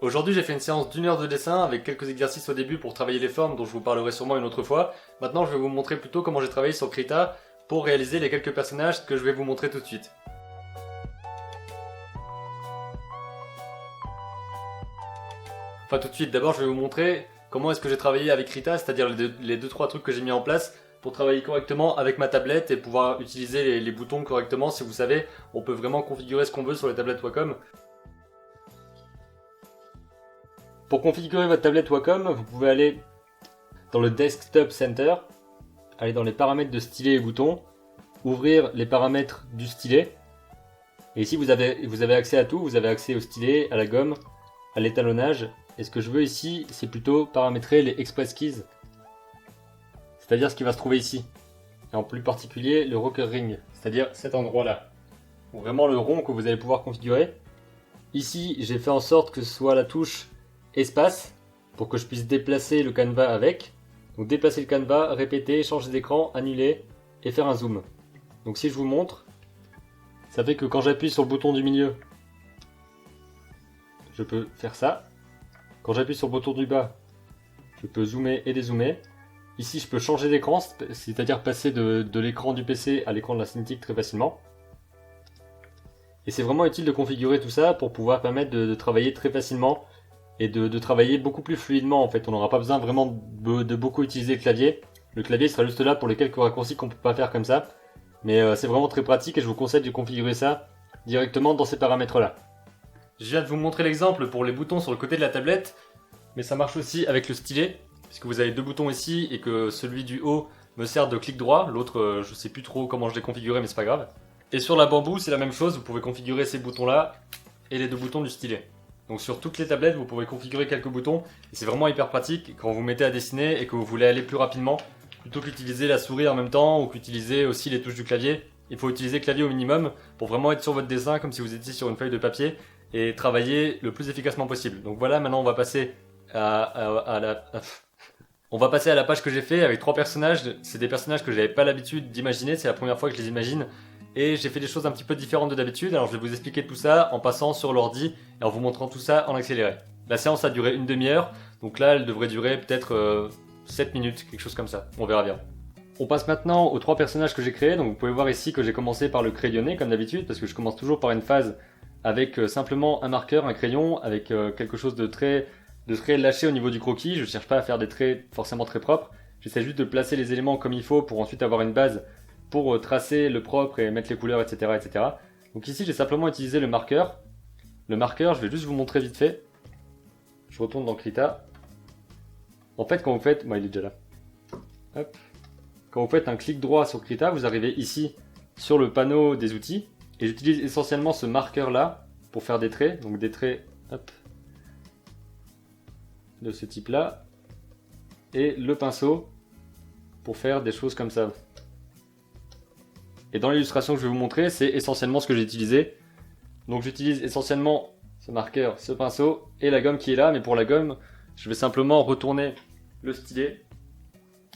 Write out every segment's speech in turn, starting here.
Aujourd'hui, j'ai fait une séance d'1 heure de dessin avec quelques exercices au début pour travailler les formes dont je vous parlerai sûrement une autre fois. Maintenant, je vais vous montrer plutôt comment j'ai travaillé sur Krita pour réaliser les quelques personnages que je vais vous montrer tout de suite. Enfin, tout de suite, d'abord, je vais vous montrer comment est-ce que j'ai travaillé avec Krita, c'est-à-dire les 2-3 trucs que j'ai mis en place pour travailler correctement avec ma tablette et pouvoir utiliser les boutons correctement. Si vous savez, on peut vraiment configurer ce qu'on veut sur les tablettes Wacom. Pour configurer votre tablette Wacom, vous pouvez aller dans le Desktop Center, aller dans les paramètres de stylet et boutons, ouvrir les paramètres du stylet. Et ici, vous avez accès à tout. Vous avez accès au stylet, à la gomme, à l'étalonnage. Et ce que je veux ici, c'est plutôt paramétrer les Express Keys, c'est-à-dire ce qui va se trouver ici. Et en plus particulier, le Rocker Ring, c'est-à-dire cet endroit-là. Vraiment le rond que vous allez pouvoir configurer. Ici, j'ai fait en sorte que ce soit la touche espace pour que je puisse déplacer le canevas avec. Donc déplacer le canevas, répéter, changer d'écran, annuler et faire un zoom. Donc si je vous montre, ça fait que quand j'appuie sur le bouton du milieu, je peux faire ça. Quand j'appuie sur le bouton du bas, je peux zoomer et dézoomer. Ici je peux changer d'écran, c'est-à-dire passer de l'écran du PC à l'écran de la Cintiq très facilement. Et c'est vraiment utile de configurer tout ça pour pouvoir permettre de travailler très facilement et de travailler beaucoup plus fluidement en fait. On n'aura pas besoin vraiment de beaucoup utiliser le clavier. Le clavier sera juste là pour les quelques raccourcis qu'on ne peut pas faire comme ça. Mais c'est vraiment très pratique et je vous conseille de configurer ça directement dans ces paramètres là. Je viens de vous montrer l'exemple pour les boutons sur le côté de la tablette, mais ça marche aussi avec le stylet, puisque vous avez deux boutons ici et que celui du haut me sert de clic droit, l'autre je sais plus trop comment je l'ai configuré mais c'est pas grave. Et sur la bambou c'est la même chose, vous pouvez configurer ces boutons là et les deux boutons du stylet. Donc sur toutes les tablettes vous pouvez configurer quelques boutons et c'est vraiment hyper pratique quand vous mettez à dessiner et que vous voulez aller plus rapidement, plutôt qu'utiliser la souris en même temps ou qu'utiliser aussi les touches du clavier. Il faut utiliser le clavier au minimum pour vraiment être sur votre dessin comme si vous étiez sur une feuille de papier et travailler le plus efficacement possible. Donc voilà, maintenant on va passer on va passer à la page que j'ai fait avec 3 personnages. C'est des personnages que j'avais pas l'habitude d'imaginer, c'est la première fois que je les imagine. Et j'ai fait des choses un petit peu différentes de d'habitude, alors je vais vous expliquer tout ça en passant sur l'ordi et en vous montrant tout ça en accéléré. La séance a duré une demi-heure, donc là elle devrait durer peut-être 7 minutes, quelque chose comme ça, on verra bien. On passe maintenant aux 3 personnages que j'ai créés, donc vous pouvez voir ici que j'ai commencé par le crayonné comme d'habitude, parce que je commence toujours par une phase avec simplement un marqueur, un crayon, avec quelque chose de très lâché au niveau du croquis. Je ne cherche pas à faire des traits forcément très propres, j'essaie juste de placer les éléments comme il faut pour ensuite avoir une base pour tracer le propre et mettre les couleurs, etc. etc. Donc ici j'ai simplement utilisé le marqueur. Le marqueur, je vais juste vous montrer vite fait. Je retourne dans Krita. En fait quand vous faites... il est déjà là. Hop. Quand vous faites un clic droit sur Krita, vous arrivez ici sur le panneau des outils. Et j'utilise essentiellement ce marqueur là pour faire des traits. Donc des traits hop, de ce type là. Et le pinceau pour faire des choses comme ça. Et dans l'illustration que je vais vous montrer, c'est essentiellement ce que j'ai utilisé. Donc j'utilise essentiellement ce marqueur, ce pinceau et la gomme qui est là. Mais pour la gomme, je vais simplement retourner le stylet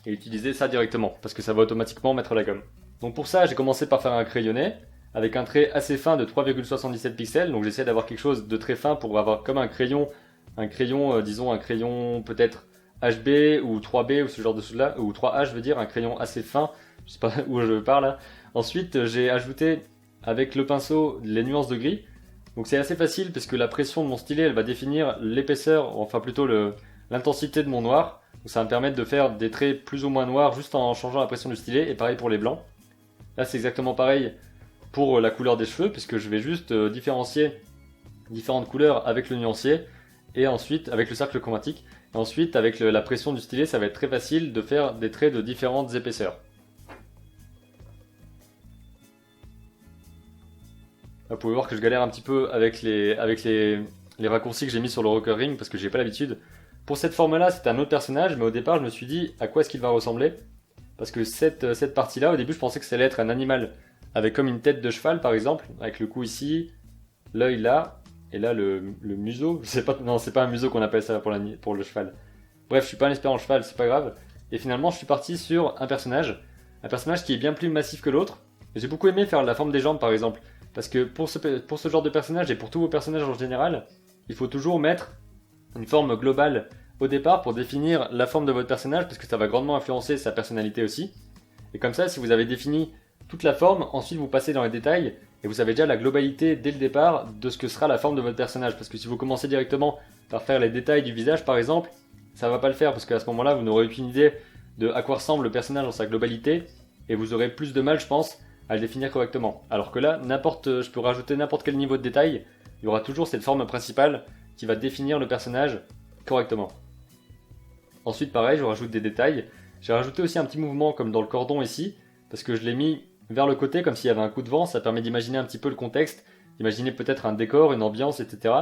et utiliser ça directement, parce que ça va automatiquement mettre la gomme. Donc pour ça, j'ai commencé par faire un crayonné, avec un trait assez fin de 3,77 pixels. Donc j'essaie d'avoir quelque chose de très fin pour avoir comme un crayon disons un crayon peut-être HB ou 3B ou ce genre de choses là, ou 3H je veux dire, un crayon assez fin, je sais pas où je parle là. Ensuite j'ai ajouté avec le pinceau les nuances de gris. Donc c'est assez facile parce que la pression de mon stylet elle va définir l'épaisseur, enfin plutôt l'intensité de mon noir. Donc ça va me permettre de faire des traits plus ou moins noirs juste en changeant la pression du stylet, et pareil pour les blancs. Là c'est exactement pareil pour la couleur des cheveux, puisque je vais juste différencier différentes couleurs avec le nuancier, et ensuite avec le cercle chromatique. Et ensuite avec la pression du stylet ça va être très facile de faire des traits de différentes épaisseurs. Là, vous pouvez voir que je galère un petit peu avec les raccourcis que j'ai mis sur le Rocker Ring parce que j'ai pas l'habitude. Pour cette forme là c'est un autre personnage, mais au départ je me suis dit à quoi est-ce qu'il va ressembler. Parce que cette partie là au début je pensais que ça allait être un animal avec comme une tête de cheval par exemple, avec le cou ici, l'œil là, et là le museau, je sais pas, non c'est pas un museau qu'on appelle ça pour le cheval. Bref, je suis pas un expert en cheval, c'est pas grave. Et finalement je suis parti sur un personnage qui est bien plus massif que l'autre. J'ai beaucoup aimé faire la forme des jambes par exemple, parce que pour ce genre de personnage et pour tous vos personnages en général, il faut toujours mettre une forme globale au départ pour définir la forme de votre personnage parce que ça va grandement influencer sa personnalité aussi. Et comme ça, si vous avez défini toute la forme, ensuite vous passez dans les détails et vous avez déjà la globalité dès le départ de ce que sera la forme de votre personnage. Parce que si vous commencez directement par faire les détails du visage par exemple, ça va pas le faire parce qu'à ce moment-là, vous n'aurez aucune idée de à quoi ressemble le personnage dans sa globalité et vous aurez plus de mal, je pense, à le définir correctement. Alors que là, je peux rajouter n'importe quel niveau de détail, il y aura toujours cette forme principale qui va définir le personnage correctement. Ensuite, pareil, je rajoute des détails. J'ai rajouté aussi un petit mouvement comme dans le cordon ici, parce que je l'ai mis vers le côté comme s'il y avait un coup de vent, ça permet d'imaginer un petit peu le contexte, d'imaginer peut-être un décor, une ambiance, etc.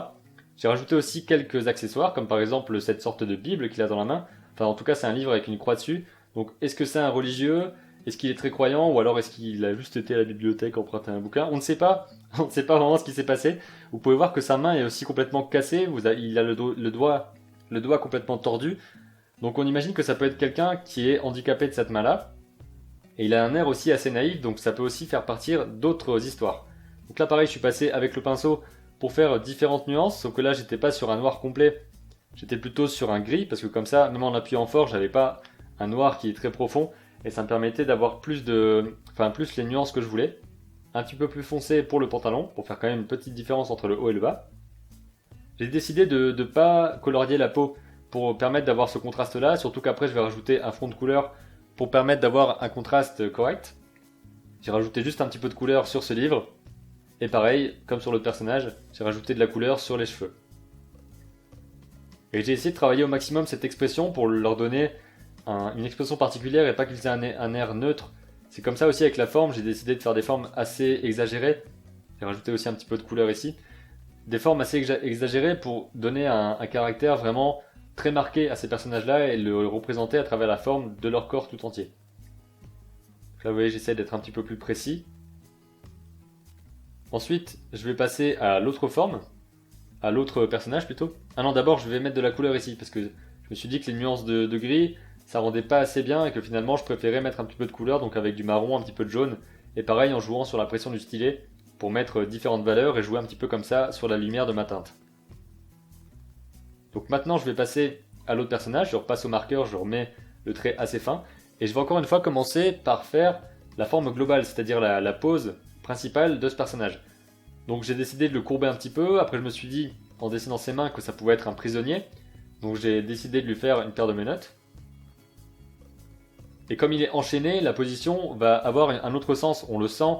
J'ai rajouté aussi quelques accessoires, comme par exemple cette sorte de Bible qu'il a dans la main. Enfin, en tout cas, c'est un livre avec une croix dessus. Donc, est-ce que c'est un religieux ? Est-ce qu'il est très croyant ou alors est-ce qu'il a juste été à la bibliothèque emprunter un bouquin? On ne sait pas. On ne sait pas vraiment ce qui s'est passé. Vous pouvez voir que sa main est aussi complètement cassée. Il a le doigt complètement tordu. Donc on imagine que ça peut être quelqu'un qui est handicapé de cette main-là. Et il a un air aussi assez naïf, donc ça peut aussi faire partir d'autres histoires. Donc là pareil, je suis passé avec le pinceau pour faire différentes nuances, sauf que là j'étais pas sur un noir complet. J'étais plutôt sur un gris, parce que comme ça, même en appuyant fort, j'avais pas un noir qui est très profond. Et ça me permettait d'avoir plus les nuances que je voulais. Un petit peu plus foncé pour le pantalon, pour faire quand même une petite différence entre le haut et le bas. J'ai décidé de ne pas colorier la peau pour permettre d'avoir ce contraste là, surtout qu'après je vais rajouter un fond de couleur pour permettre d'avoir un contraste correct. J'ai rajouté juste un petit peu de couleur sur ce livre. Et pareil, comme sur l'autre personnage, j'ai rajouté de la couleur sur les cheveux. Et j'ai essayé de travailler au maximum cette expression pour leur donner une expression particulière et pas qu'ils aient un air neutre. C'est comme ça aussi avec la forme, j'ai décidé de faire des formes assez exagérées. J'ai rajouté aussi un petit peu de couleur ici. Des formes assez exagérées pour donner un caractère vraiment très marqué à ces personnages-là et le représenter à travers la forme de leur corps tout entier. Donc là vous voyez, j'essaie d'être un petit peu plus précis. Ensuite, je vais passer à l'autre forme, à l'autre personnage plutôt. Ah non, d'abord je vais mettre de la couleur ici parce que je me suis dit que les nuances de gris ça rendait pas assez bien et que finalement je préférais mettre un petit peu de couleur, donc avec du marron, un petit peu de jaune, et pareil en jouant sur la pression du stylet pour mettre différentes valeurs et jouer un petit peu comme ça sur la lumière de ma teinte. Donc maintenant je vais passer à l'autre personnage, je repasse au marqueur, je remets le trait assez fin, et je vais encore une fois commencer par faire la forme globale, c'est-à-dire la pose principale de ce personnage. Donc j'ai décidé de le courber un petit peu, après je me suis dit en dessinant ses mains que ça pouvait être un prisonnier, donc j'ai décidé de lui faire une paire de menottes. Et comme il est enchaîné, la position va avoir un autre sens. On le sent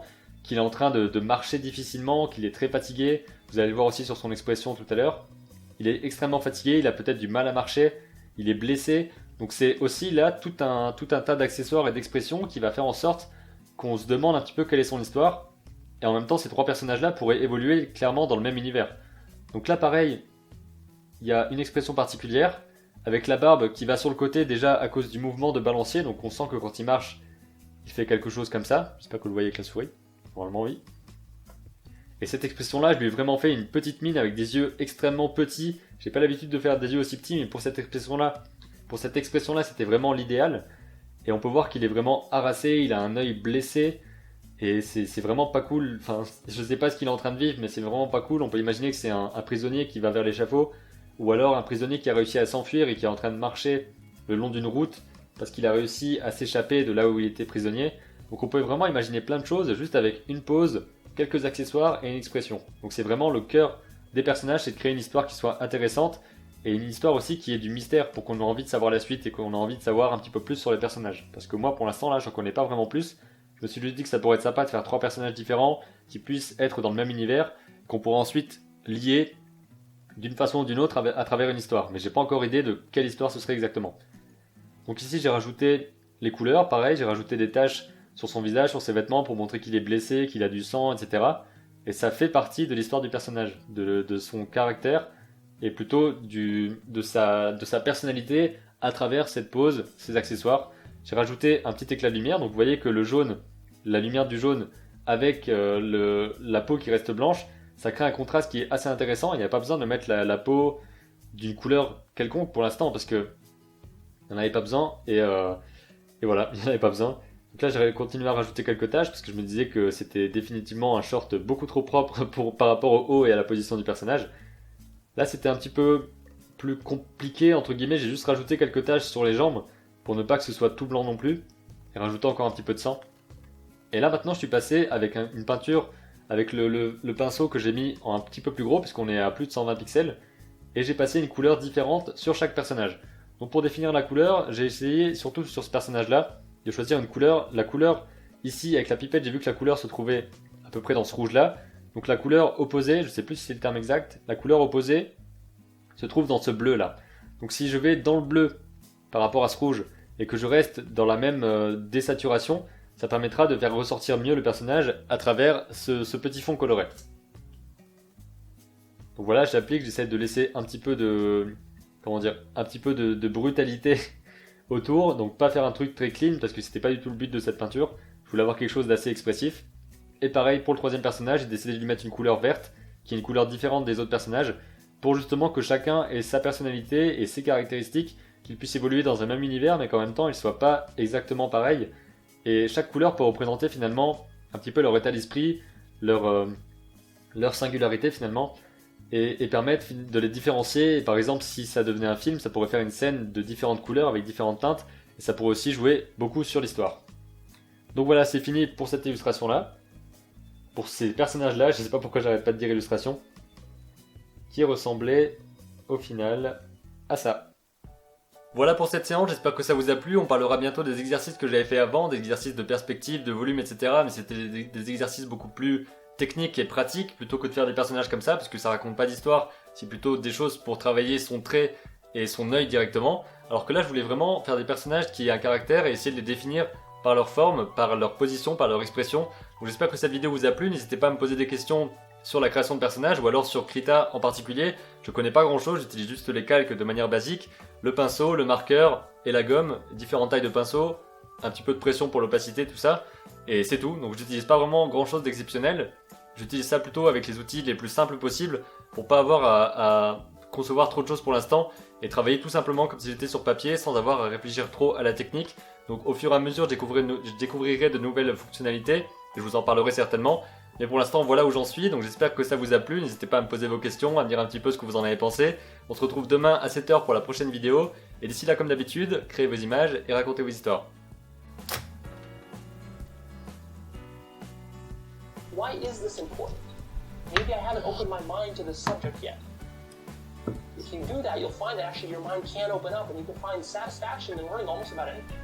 qu'il est en train de marcher difficilement, qu'il est très fatigué. Vous allez le voir aussi sur son expression tout à l'heure. Il est extrêmement fatigué, il a peut-être du mal à marcher, il est blessé. Donc c'est aussi là tout un tas d'accessoires et d'expressions qui va faire en sorte qu'on se demande un petit peu quelle est son histoire. Et en même temps, ces trois personnages-là pourraient évoluer clairement dans le même univers. Donc là, pareil, il y a une expression particulière, avec la barbe qui va sur le côté déjà à cause du mouvement de balancier, donc on sent que quand il marche, il fait quelque chose comme ça. J'espère que vous le voyez avec la souris. Normalement oui. Et cette expression-là, je lui ai vraiment fait une petite mine avec des yeux extrêmement petits. J'ai pas l'habitude de faire des yeux aussi petits, mais pour cette expression-là, c'était vraiment l'idéal. Et on peut voir qu'il est vraiment harassé, il a un œil blessé. Et c'est vraiment pas cool. Enfin, je sais pas ce qu'il est en train de vivre, mais c'est vraiment pas cool. On peut imaginer que c'est un prisonnier qui va vers l'échafaud. Ou alors un prisonnier qui a réussi à s'enfuir et qui est en train de marcher le long d'une route parce qu'il a réussi à s'échapper de là où il était prisonnier. Donc on peut vraiment imaginer plein de choses juste avec une pose, quelques accessoires et une expression. Donc c'est vraiment le cœur des personnages, c'est de créer une histoire qui soit intéressante et une histoire aussi qui ait du mystère pour qu'on ait envie de savoir la suite et qu'on ait envie de savoir un petit peu plus sur les personnages. Parce que moi pour l'instant là j'en connais pas vraiment plus. Je me suis juste dit que ça pourrait être sympa de faire trois personnages différents qui puissent être dans le même univers, qu'on pourrait ensuite lier d'une façon ou d'une autre à travers une histoire, mais j'ai pas encore idée de quelle histoire ce serait exactement. Donc ici j'ai rajouté les couleurs, pareil, j'ai rajouté des taches sur son visage, sur ses vêtements pour montrer qu'il est blessé, qu'il a du sang, etc. Et ça fait partie de l'histoire du personnage, de son caractère, et plutôt de sa personnalité à travers cette pose, ses accessoires. J'ai rajouté un petit éclat de lumière, donc vous voyez que le jaune, la lumière du jaune avec la peau qui reste blanche, ça crée un contraste qui est assez intéressant. Il n'y a pas besoin de mettre la peau d'une couleur quelconque pour l'instant parce que il n'y en avait pas besoin et voilà, il n'y en avait pas besoin. Donc là j'ai continué à rajouter quelques taches parce que je me disais que c'était définitivement un short beaucoup trop propre par rapport au haut et à la position du personnage. Là c'était un petit peu plus compliqué entre guillemets, j'ai juste rajouté quelques taches sur les jambes pour ne pas que ce soit tout blanc non plus, et rajouter encore un petit peu de sang. Et là maintenant je suis passé avec une peinture avec le pinceau que j'ai mis en un petit peu plus gros puisqu'on est à plus de 120 pixels, et j'ai passé une couleur différente sur chaque personnage. Donc pour définir la couleur, j'ai essayé, surtout sur ce personnage là, de choisir une couleur. La couleur ici avec la pipette, j'ai vu que la couleur se trouvait à peu près dans ce rouge là. Donc la couleur opposée, je sais plus si c'est le terme exact, la couleur opposée se trouve dans ce bleu là. Donc si je vais dans le bleu par rapport à ce rouge et que je reste dans la même désaturation, ça permettra de faire ressortir mieux le personnage à travers ce petit fond coloré. Donc voilà, j'applique, j'essaie de laisser un petit peu de, comment dire, un petit peu de brutalité autour, donc pas faire un truc très clean parce que c'était pas du tout le but de cette peinture. Je voulais avoir quelque chose d'assez expressif. Et pareil pour le troisième personnage, j'ai décidé de lui mettre une couleur verte, qui est une couleur différente des autres personnages, pour justement que chacun ait sa personnalité et ses caractéristiques, qu'il puisse évoluer dans un même univers, mais qu'en même temps il ne soit pas exactement pareil. Et chaque couleur peut représenter finalement un petit peu leur état d'esprit, leur singularité finalement, et permettre de les différencier. Et par exemple, si ça devenait un film, ça pourrait faire une scène de différentes couleurs avec différentes teintes, et ça pourrait aussi jouer beaucoup sur l'histoire. Donc voilà, c'est fini pour cette illustration là. Pour ces personnages là, je sais pas pourquoi j'arrête pas de dire illustration, qui ressemblait au final à ça. Voilà pour cette séance, j'espère que ça vous a plu. On parlera bientôt des exercices que j'avais fait avant, des exercices de perspective, de volume, etc. Mais c'était des exercices beaucoup plus techniques et pratiques plutôt que de faire des personnages comme ça, parce que ça raconte pas d'histoire, c'est plutôt des choses pour travailler son trait et son œil directement. Alors que là, je voulais vraiment faire des personnages qui aient un caractère et essayer de les définir par leur forme, par leur position, par leur expression. Donc j'espère que cette vidéo vous a plu, n'hésitez pas à me poser des questions sur la création de personnages ou alors sur Krita en particulier. Je connais pas grand chose, j'utilise juste les calques de manière basique, le pinceau, le marqueur et la gomme, différentes tailles de pinceau, un petit peu de pression pour l'opacité, tout ça, et c'est tout. Donc j'utilise pas vraiment grand chose d'exceptionnel, j'utilise ça plutôt avec les outils les plus simples possibles pour pas avoir à concevoir trop de choses pour l'instant et travailler tout simplement comme si j'étais sur papier sans avoir à réfléchir trop à la technique. Donc au fur et à mesure je découvrirai de nouvelles fonctionnalités et je vous en parlerai certainement. Mais pour l'instant voilà où j'en suis, donc j'espère que ça vous a plu, n'hésitez pas à me poser vos questions, à me dire un petit peu ce que vous en avez pensé. On se retrouve demain à 7 h pour la prochaine vidéo, et d'ici là comme d'habitude, créez vos images et racontez vos histoires. Why is this important? Maybe I haven't opened my mind to this subject yet. If you do that, you'll find that actually your mind can open up and you can find satisfaction in learning almost about anything.